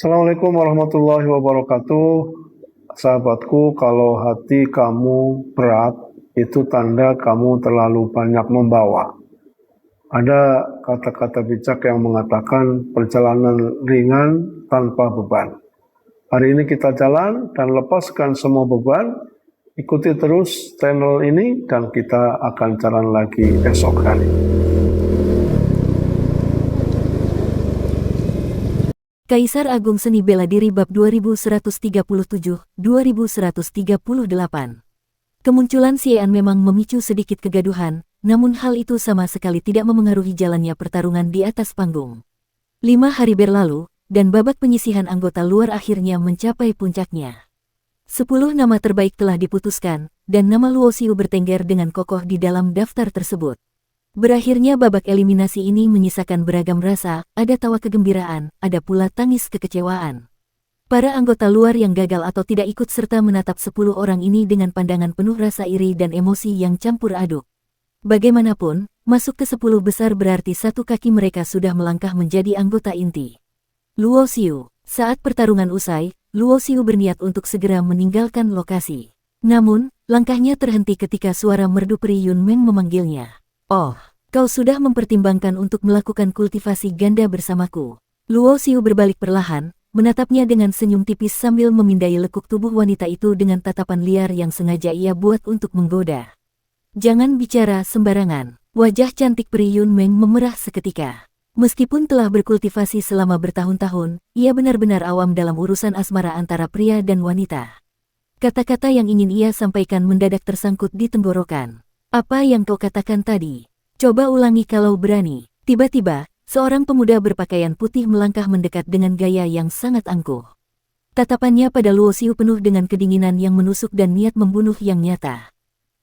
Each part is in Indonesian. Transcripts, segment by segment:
Assalamualaikum warahmatullahi wabarakatuh. Sahabatku, kalau hati kamu berat, itu tanda kamu terlalu banyak membawa. Ada kata-kata bijak yang mengatakan perjalanan ringan tanpa beban. Hari ini kita jalan dan lepaskan semua beban. Ikuti terus channel ini dan kita akan jalan lagi esok hari. Kaisar Agung Seni Bela Diri Bab 2137-2138. Kemunculan Xian memang memicu sedikit kegaduhan, namun hal itu sama sekali tidak memengaruhi jalannya pertarungan di atas panggung. 5 hari berlalu, dan babak penyisihan anggota luar akhirnya mencapai puncaknya. 10 nama terbaik telah diputuskan, dan nama Luo Xiu bertengger dengan kokoh di dalam daftar tersebut. Berakhirnya babak eliminasi ini menyisakan beragam rasa, ada tawa kegembiraan, ada pula tangis kekecewaan. Para anggota luar yang gagal atau tidak ikut serta menatap 10 orang ini dengan pandangan penuh rasa iri dan emosi yang campur aduk. Bagaimanapun, masuk ke 10 besar berarti satu kaki mereka sudah melangkah menjadi anggota inti. Luo Xiu. Saat pertarungan usai, Luo Xiu berniat untuk segera meninggalkan lokasi. Namun, langkahnya terhenti ketika suara merdu Pri Yun Meng memanggilnya. "Oh, kau sudah mempertimbangkan untuk melakukan kultivasi ganda bersamaku." Luo Xiu berbalik perlahan, menatapnya dengan senyum tipis sambil memindai lekuk tubuh wanita itu dengan tatapan liar yang sengaja ia buat untuk menggoda. "Jangan bicara sembarangan." Wajah cantik Pri Yun Meng memerah seketika. Meskipun telah berkultivasi selama bertahun-tahun, ia benar-benar awam dalam urusan asmara antara pria dan wanita. Kata-kata yang ingin ia sampaikan mendadak tersangkut di tenggorokan. "Apa yang kau katakan tadi? Coba ulangi kalau berani." Tiba-tiba, seorang pemuda berpakaian putih melangkah mendekat dengan gaya yang sangat angkuh. Tatapannya pada Luo Xiu penuh dengan kedinginan yang menusuk dan niat membunuh yang nyata.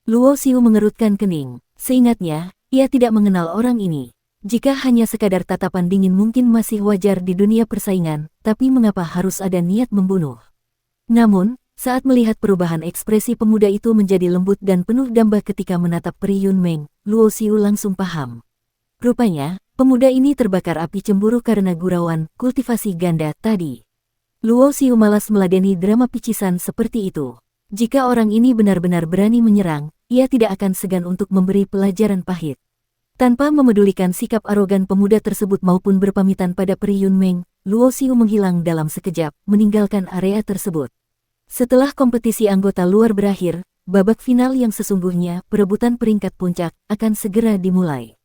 Luo Xiu mengerutkan kening. Seingatnya, ia tidak mengenal orang ini. Jika hanya sekadar tatapan dingin mungkin masih wajar di dunia persaingan, tapi mengapa harus ada niat membunuh? Namun, saat melihat perubahan ekspresi pemuda itu menjadi lembut dan penuh damba ketika menatap Pri Yun Meng, Luo Xiu langsung paham. Rupanya, pemuda ini terbakar api cemburu karena gurauan kultivasi ganda tadi. Luo Xiu malas meladeni drama picisan seperti itu. Jika orang ini benar-benar berani menyerang, ia tidak akan segan untuk memberi pelajaran pahit. Tanpa memedulikan sikap arogan pemuda tersebut maupun berpamitan pada Pri Yun Meng, Luo Xiu menghilang dalam sekejap, meninggalkan area tersebut. Setelah kompetisi anggota luar berakhir, babak final yang sesungguhnya, perebutan peringkat puncak, akan segera dimulai.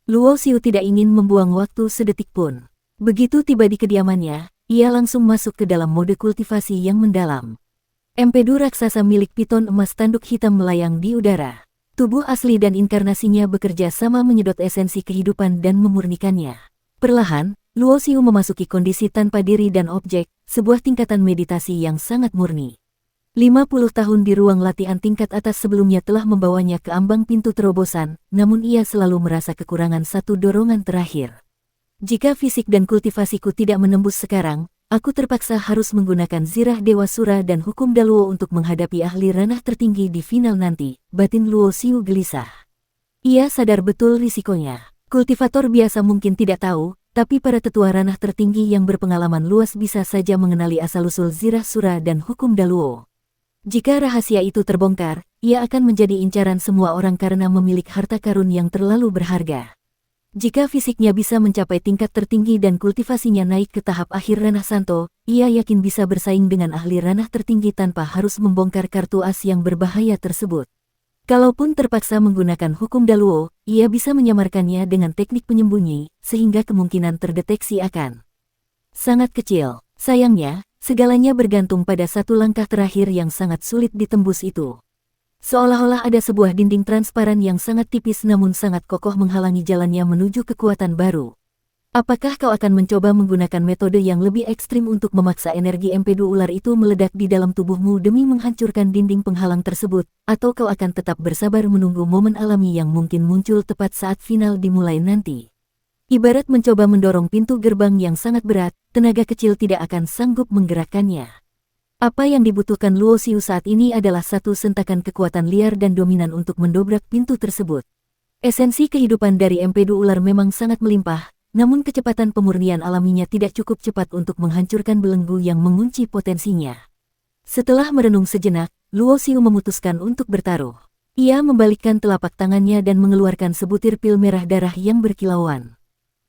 Luo Xiu tidak ingin membuang waktu sedetik pun. Begitu tiba di kediamannya, ia langsung masuk ke dalam mode kultivasi yang mendalam. Empedu raksasa milik piton emas tanduk hitam melayang di udara. Tubuh asli dan inkarnasinya bekerja sama menyedot esensi kehidupan dan memurnikannya. Perlahan, Luo Xiu memasuki kondisi tanpa diri dan objek, sebuah tingkatan meditasi yang sangat murni. 50 tahun di ruang latihan tingkat atas sebelumnya telah membawanya ke ambang pintu terobosan, namun ia selalu merasa kekurangan satu dorongan terakhir. "Jika fisik dan kultivasiku tidak menembus sekarang, aku terpaksa harus menggunakan zirah Dewa Sura dan hukum Daluo untuk menghadapi ahli ranah tertinggi di final nanti," batin Luo Xiu gelisah. Ia sadar betul risikonya. Kultivator biasa mungkin tidak tahu, tapi para tetua ranah tertinggi yang berpengalaman luas bisa saja mengenali asal-usul zirah Sura dan hukum Daluo. Jika rahasia itu terbongkar, ia akan menjadi incaran semua orang karena memiliki harta karun yang terlalu berharga. Jika fisiknya bisa mencapai tingkat tertinggi dan kultivasinya naik ke tahap akhir ranah Santo, ia yakin bisa bersaing dengan ahli ranah tertinggi tanpa harus membongkar kartu as yang berbahaya tersebut. Kalaupun terpaksa menggunakan hukum Daluo, ia bisa menyamarkannya dengan teknik penyembunyi, sehingga kemungkinan terdeteksi akan sangat kecil. Sayangnya, segalanya bergantung pada satu langkah terakhir yang sangat sulit ditembus itu. Seolah-olah ada sebuah dinding transparan yang sangat tipis namun sangat kokoh menghalangi jalannya menuju kekuatan baru. Apakah kau akan mencoba menggunakan metode yang lebih ekstrim untuk memaksa energi empedu ular itu meledak di dalam tubuhmu demi menghancurkan dinding penghalang tersebut, atau kau akan tetap bersabar menunggu momen alami yang mungkin muncul tepat saat final dimulai nanti? Ibarat mencoba mendorong pintu gerbang yang sangat berat, tenaga kecil tidak akan sanggup menggerakkannya. Apa yang dibutuhkan Luo Xiu saat ini adalah satu sentakan kekuatan liar dan dominan untuk mendobrak pintu tersebut. Esensi kehidupan dari empedu ular memang sangat melimpah, namun kecepatan pemurnian alaminya tidak cukup cepat untuk menghancurkan belenggu yang mengunci potensinya. Setelah merenung sejenak, Luo Xiu memutuskan untuk bertaruh. Ia membalikkan telapak tangannya dan mengeluarkan sebutir pil merah darah yang berkilauan.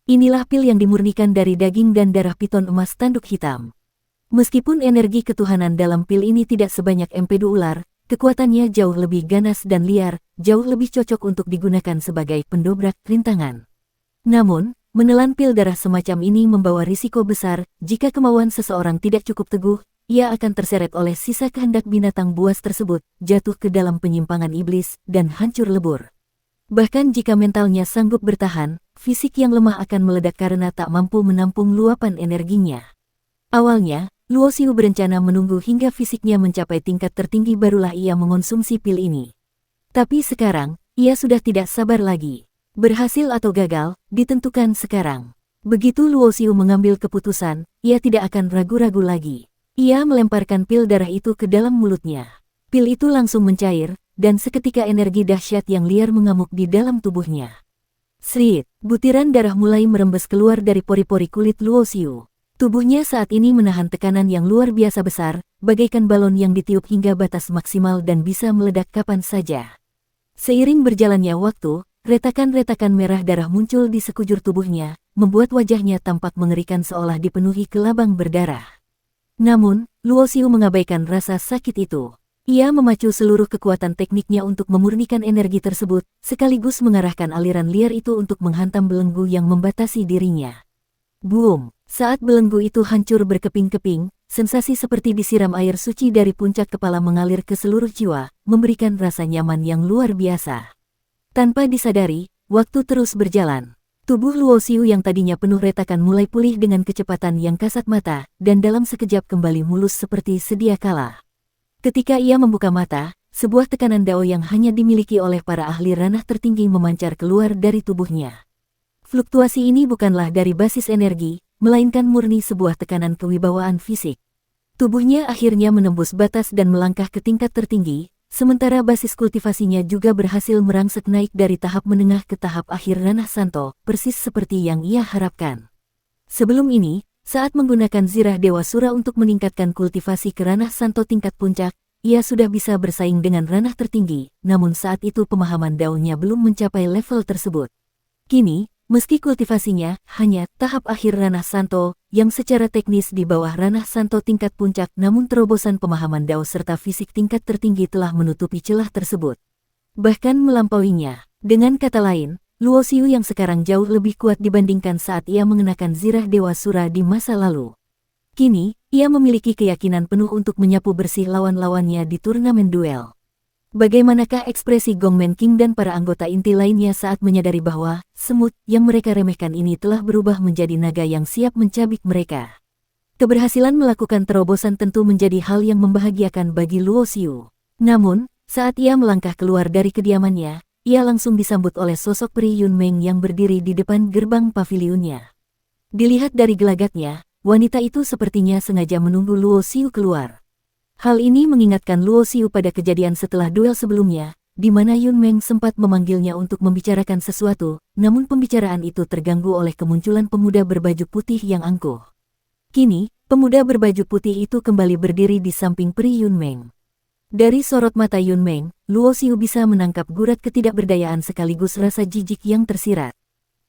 Inilah pil yang dimurnikan dari daging dan darah piton emas tanduk hitam. Meskipun energi ketuhanan dalam pil ini tidak sebanyak empedu ular, kekuatannya jauh lebih ganas dan liar, jauh lebih cocok untuk digunakan sebagai pendobrak rintangan. Namun, menelan pil darah semacam ini membawa risiko besar. Jika kemauan seseorang tidak cukup teguh, ia akan terseret oleh sisa kehendak binatang buas tersebut, jatuh ke dalam penyimpangan iblis, dan hancur lebur. Bahkan jika mentalnya sanggup bertahan, fisik yang lemah akan meledak karena tak mampu menampung luapan energinya. Awalnya, Luo Xiu berencana menunggu hingga fisiknya mencapai tingkat tertinggi barulah ia mengonsumsi pil ini. Tapi sekarang, ia sudah tidak sabar lagi. Berhasil atau gagal, ditentukan sekarang. Begitu Luo Xiu mengambil keputusan, ia tidak akan ragu-ragu lagi. Ia melemparkan pil darah itu ke dalam mulutnya. Pil itu langsung mencair, dan seketika energi dahsyat yang liar mengamuk di dalam tubuhnya. Srit, butiran darah mulai merembes keluar dari pori-pori kulit Luo Xiu. Tubuhnya saat ini menahan tekanan yang luar biasa besar, bagaikan balon yang ditiup hingga batas maksimal dan bisa meledak kapan saja. Seiring berjalannya waktu, retakan-retakan merah darah muncul di sekujur tubuhnya, membuat wajahnya tampak mengerikan seolah dipenuhi kelabang berdarah. Namun, Luo Xiu mengabaikan rasa sakit itu. Ia memacu seluruh kekuatan tekniknya untuk memurnikan energi tersebut, sekaligus mengarahkan aliran liar itu untuk menghantam belenggu yang membatasi dirinya. Boom! Saat belenggu itu hancur berkeping-keping, sensasi seperti disiram air suci dari puncak kepala mengalir ke seluruh jiwa, memberikan rasa nyaman yang luar biasa. Tanpa disadari, waktu terus berjalan. Tubuh Luo Xiu yang tadinya penuh retakan mulai pulih dengan kecepatan yang kasat mata, dan dalam sekejap kembali mulus seperti sedia kala. Ketika ia membuka mata, sebuah tekanan dao yang hanya dimiliki oleh para ahli ranah tertinggi memancar keluar dari tubuhnya. Fluktuasi ini bukanlah dari basis energi, melainkan murni sebuah tekanan kewibawaan fisik. Tubuhnya akhirnya menembus batas dan melangkah ke tingkat tertinggi, sementara basis kultivasinya juga berhasil merangsek naik dari tahap menengah ke tahap akhir ranah santo, persis seperti yang ia harapkan. Sebelum ini, saat menggunakan zirah Dewa Sura untuk meningkatkan kultivasi ke ranah santo tingkat puncak, ia sudah bisa bersaing dengan ranah tertinggi, namun saat itu pemahaman daunnya belum mencapai level tersebut. Kini, meski kultivasinya hanya tahap akhir ranah santo, yang secara teknis di bawah ranah santo tingkat puncak, namun terobosan pemahaman dao serta fisik tingkat tertinggi telah menutupi celah tersebut. Bahkan melampauinya. Dengan kata lain, Luo Xiu yang sekarang jauh lebih kuat dibandingkan saat ia mengenakan zirah Dewa Sura di masa lalu. Kini, ia memiliki keyakinan penuh untuk menyapu bersih lawan-lawannya di turnamen duel. Bagaimanakah ekspresi Gongmen King dan para anggota inti lainnya saat menyadari bahwa semut yang mereka remehkan ini telah berubah menjadi naga yang siap mencabik mereka? Keberhasilan melakukan terobosan tentu menjadi hal yang membahagiakan bagi Luo Xiu. Namun, saat ia melangkah keluar dari kediamannya, ia langsung disambut oleh sosok peri Yun Meng yang berdiri di depan gerbang pavilionnya. Dilihat dari gelagatnya, wanita itu sepertinya sengaja menunggu Luo Xiu keluar. Hal ini mengingatkan Luo Xiu pada kejadian setelah duel sebelumnya, di mana Yun Meng sempat memanggilnya untuk membicarakan sesuatu, namun pembicaraan itu terganggu oleh kemunculan pemuda berbaju putih yang angkuh. Kini, pemuda berbaju putih itu kembali berdiri di samping peri Yun Meng. Dari sorot mata Yun Meng, Luo Xiu bisa menangkap gurat ketidakberdayaan sekaligus rasa jijik yang tersirat.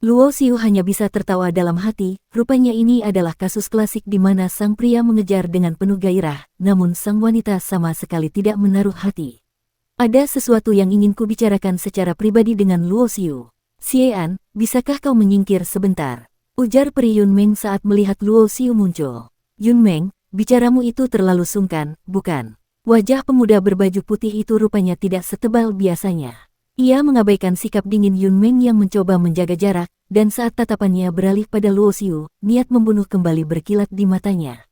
Luo Xiu hanya bisa tertawa dalam hati, rupanya ini adalah kasus klasik di mana sang pria mengejar dengan penuh gairah, namun sang wanita sama sekali tidak menaruh hati. Ada sesuatu yang ingin kubicarakan secara pribadi dengan Luo Xiu. Xie-an, bisakah kau menyingkir sebentar? Ujar peri Yun Meng saat melihat Luo Xiu muncul. Yun Meng, bicaramu itu terlalu sungkan, bukan? Wajah pemuda berbaju putih itu rupanya tidak setebal biasanya. Ia mengabaikan sikap dingin Yun Meng yang mencoba menjaga jarak, dan saat tatapannya beralih pada Luo Xiu, niat membunuh kembali berkilat di matanya.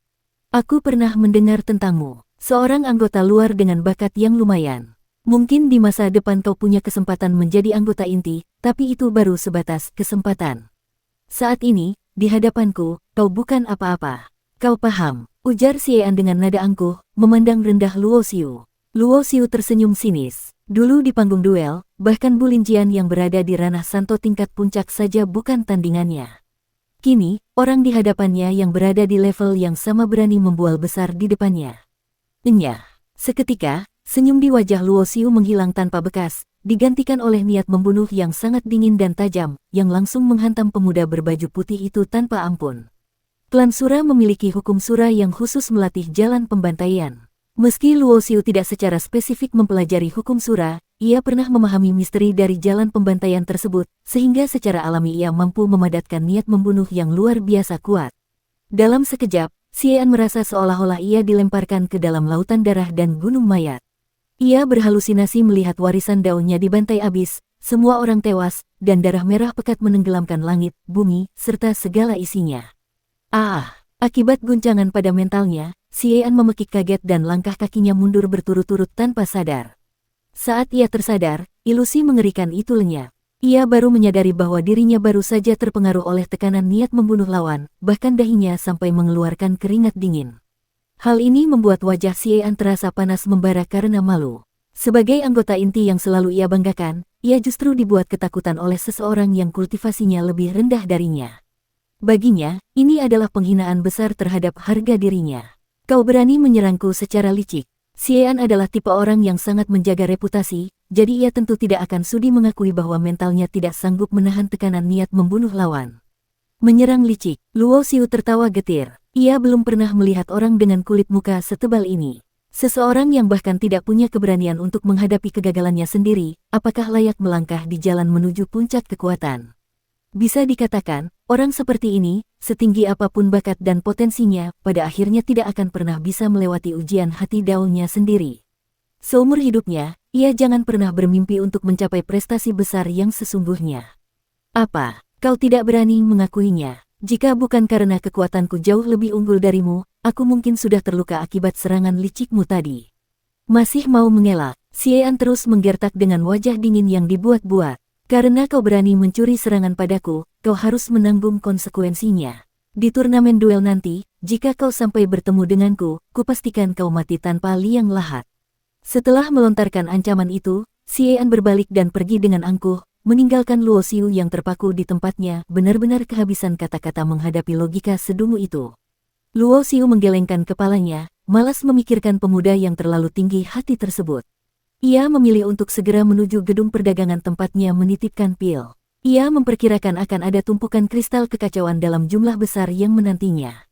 Aku pernah mendengar tentangmu, seorang anggota luar dengan bakat yang lumayan. Mungkin di masa depan kau punya kesempatan menjadi anggota inti, tapi itu baru sebatas kesempatan. Saat ini, di hadapanku, kau bukan apa-apa. Kau paham, ujar Xie-an dengan nada angkuh, memandang rendah Luo Xiu. Luo Xiu tersenyum sinis. Dulu di panggung duel, bahkan Bu Lin Jian yang berada di ranah santo tingkat puncak saja bukan tandingannya. Kini, orang di hadapannya yang berada di level yang sama berani membual besar di depannya. Enyah. Seketika, senyum di wajah Luo Xiu menghilang tanpa bekas, digantikan oleh niat membunuh yang sangat dingin dan tajam, yang langsung menghantam pemuda berbaju putih itu tanpa ampun. Klan Sura memiliki hukum Sura yang khusus melatih jalan pembantaian. Meski Luo Xiu tidak secara spesifik mempelajari hukum Sura, ia pernah memahami misteri dari jalan pembantaian tersebut, sehingga secara alami ia mampu memadatkan niat membunuh yang luar biasa kuat. Dalam sekejap, Xie An merasa seolah-olah ia dilemparkan ke dalam lautan darah dan gunung mayat. Ia berhalusinasi melihat warisan daunnya dibantai abis, semua orang tewas, dan darah merah pekat menenggelamkan langit, bumi, serta segala isinya. Akibat guncangan pada mentalnya, Xie An memekik kaget dan langkah kakinya mundur berturut-turut tanpa sadar. Saat ia tersadar, ilusi mengerikan itu lenyap. Ia baru menyadari bahwa dirinya baru saja terpengaruh oleh tekanan niat membunuh lawan, bahkan dahinya sampai mengeluarkan keringat dingin. Hal ini membuat wajah Xie An terasa panas membara karena malu. Sebagai anggota inti yang selalu ia banggakan, ia justru dibuat ketakutan oleh seseorang yang kultivasinya lebih rendah darinya. Baginya, ini adalah penghinaan besar terhadap harga dirinya. Kau berani menyerangku secara licik. Xie An adalah tipe orang yang sangat menjaga reputasi, jadi ia tentu tidak akan sudi mengakui bahwa mentalnya tidak sanggup menahan tekanan niat membunuh lawan. Menyerang licik, Luo Xiu tertawa getir. Ia belum pernah melihat orang dengan kulit muka setebal ini. Seseorang yang bahkan tidak punya keberanian untuk menghadapi kegagalannya sendiri, apakah layak melangkah di jalan menuju puncak kekuatan? Bisa dikatakan, orang seperti ini, setinggi apapun bakat dan potensinya, pada akhirnya tidak akan pernah bisa melewati ujian hati daunnya sendiri. Seumur hidupnya, ia jangan pernah bermimpi untuk mencapai prestasi besar yang sesungguhnya. Apa, kau tidak berani mengakuinya? Jika bukan karena kekuatanku jauh lebih unggul darimu, aku mungkin sudah terluka akibat serangan licikmu tadi. Masih mau mengelak, Xie An terus menggertak dengan wajah dingin yang dibuat-buat. Karena kau berani mencuri serangan padaku, kau harus menanggung konsekuensinya. Di turnamen duel nanti, jika kau sampai bertemu denganku, kupastikan kau mati tanpa liang lahat. Setelah melontarkan ancaman itu, Xie An berbalik dan pergi dengan angkuh, meninggalkan Luo Xiu yang terpaku di tempatnya, benar-benar kehabisan kata-kata menghadapi logika sedungu itu. Luo Xiu menggelengkan kepalanya, malas memikirkan pemuda yang terlalu tinggi hati tersebut. Ia memilih untuk segera menuju gedung perdagangan tempatnya menitipkan pil. Ia memperkirakan akan ada tumpukan kristal kekacauan dalam jumlah besar yang menantinya.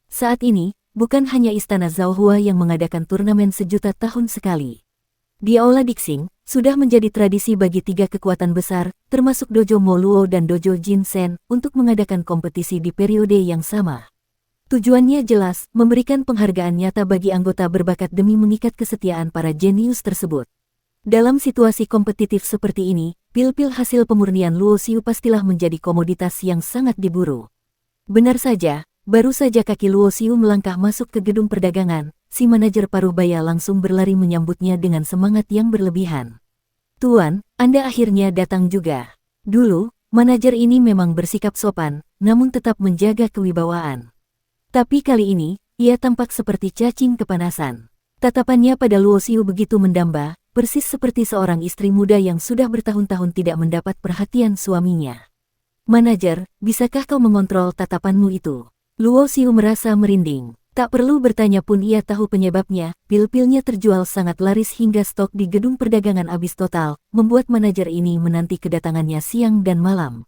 Saat ini, bukan hanya istana Zhaohua yang mengadakan turnamen sejuta tahun sekali. Di Aula Dixing, sudah menjadi tradisi bagi 3 kekuatan besar, termasuk Dojo Mo Luo dan Dojo Jin Shen, untuk mengadakan kompetisi di periode yang sama. Tujuannya jelas, memberikan penghargaan nyata bagi anggota berbakat demi mengikat kesetiaan para jenius tersebut. Dalam situasi kompetitif seperti ini, pil-pil hasil pemurnian Luo Xiu pastilah menjadi komoditas yang sangat diburu. Benar saja, baru saja kaki Luo Xiu melangkah masuk ke gedung perdagangan, si manajer paruh baya langsung berlari menyambutnya dengan semangat yang berlebihan. "Tuan, Anda akhirnya datang juga." Dulu, manajer ini memang bersikap sopan, namun tetap menjaga kewibawaan. Tapi kali ini, ia tampak seperti cacing kepanasan. Tatapannya pada Luo Xiu begitu mendamba, persis seperti seorang istri muda yang sudah bertahun-tahun tidak mendapat perhatian suaminya. "Manajer, bisakah kau mengontrol tatapanmu itu?" Luo Xiu merasa merinding. Tak perlu bertanya pun ia tahu penyebabnya, pil-pilnya terjual sangat laris hingga stok di gedung perdagangan habis total, membuat manajer ini menanti kedatangannya siang dan malam.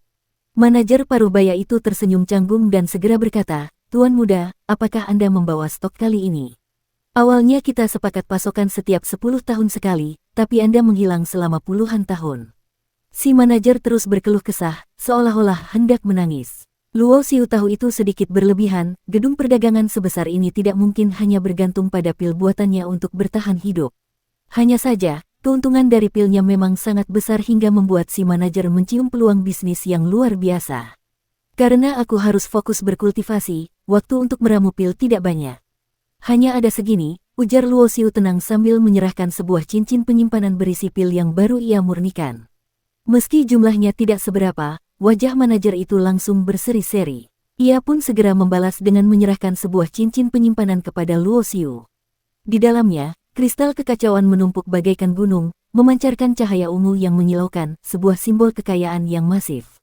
Manajer parubaya itu tersenyum canggung dan segera berkata, "Tuan muda, apakah Anda membawa stok kali ini? Awalnya kita sepakat pasokan setiap 10 tahun sekali, tapi Anda menghilang selama puluhan tahun." Si manajer terus berkeluh kesah, seolah-olah hendak menangis. Luo Xiu tahu itu sedikit berlebihan, gedung perdagangan sebesar ini tidak mungkin hanya bergantung pada pil buatannya untuk bertahan hidup. Hanya saja, keuntungan dari pilnya memang sangat besar hingga membuat si manajer mencium peluang bisnis yang luar biasa. "Karena aku harus fokus berkultivasi, waktu untuk meramu pil tidak banyak." "Hanya ada segini," ujar Luo Xiu tenang sambil menyerahkan sebuah cincin penyimpanan berisi pil yang baru ia murnikan. Meski jumlahnya tidak seberapa, wajah manajer itu langsung berseri-seri. Ia pun segera membalas dengan menyerahkan sebuah cincin penyimpanan kepada Luo Xiu. Di dalamnya, kristal kekacauan menumpuk bagaikan gunung, memancarkan cahaya ungu yang menyilaukan, sebuah simbol kekayaan yang masif.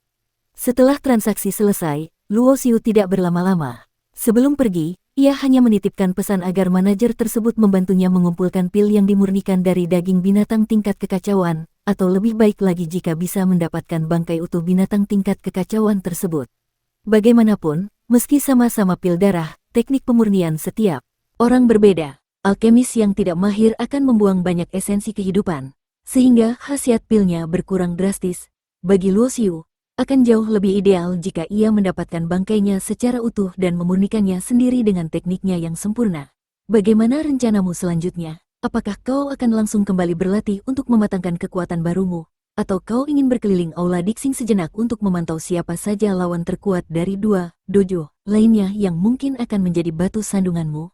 Setelah transaksi selesai, Luo Xiu tidak berlama-lama. Sebelum pergi, ia hanya menitipkan pesan agar manajer tersebut membantunya mengumpulkan pil yang dimurnikan dari daging binatang tingkat kekacauan, atau lebih baik lagi jika bisa mendapatkan bangkai utuh binatang tingkat kekacauan tersebut. Bagaimanapun, meski sama-sama pil darah, teknik pemurnian setiap orang berbeda. Alkemis yang tidak mahir akan membuang banyak esensi kehidupan, sehingga khasiat pilnya berkurang drastis. Bagi Luo Xiu, akan jauh lebih ideal jika ia mendapatkan bangkainya secara utuh dan memurnikannya sendiri dengan tekniknya yang sempurna. Bagaimana rencanamu selanjutnya? Apakah kau akan langsung kembali berlatih untuk mematangkan kekuatan barumu? Atau kau ingin berkeliling aula Dixing sejenak untuk memantau siapa saja lawan terkuat dari dua dojo lainnya yang mungkin akan menjadi batu sandunganmu?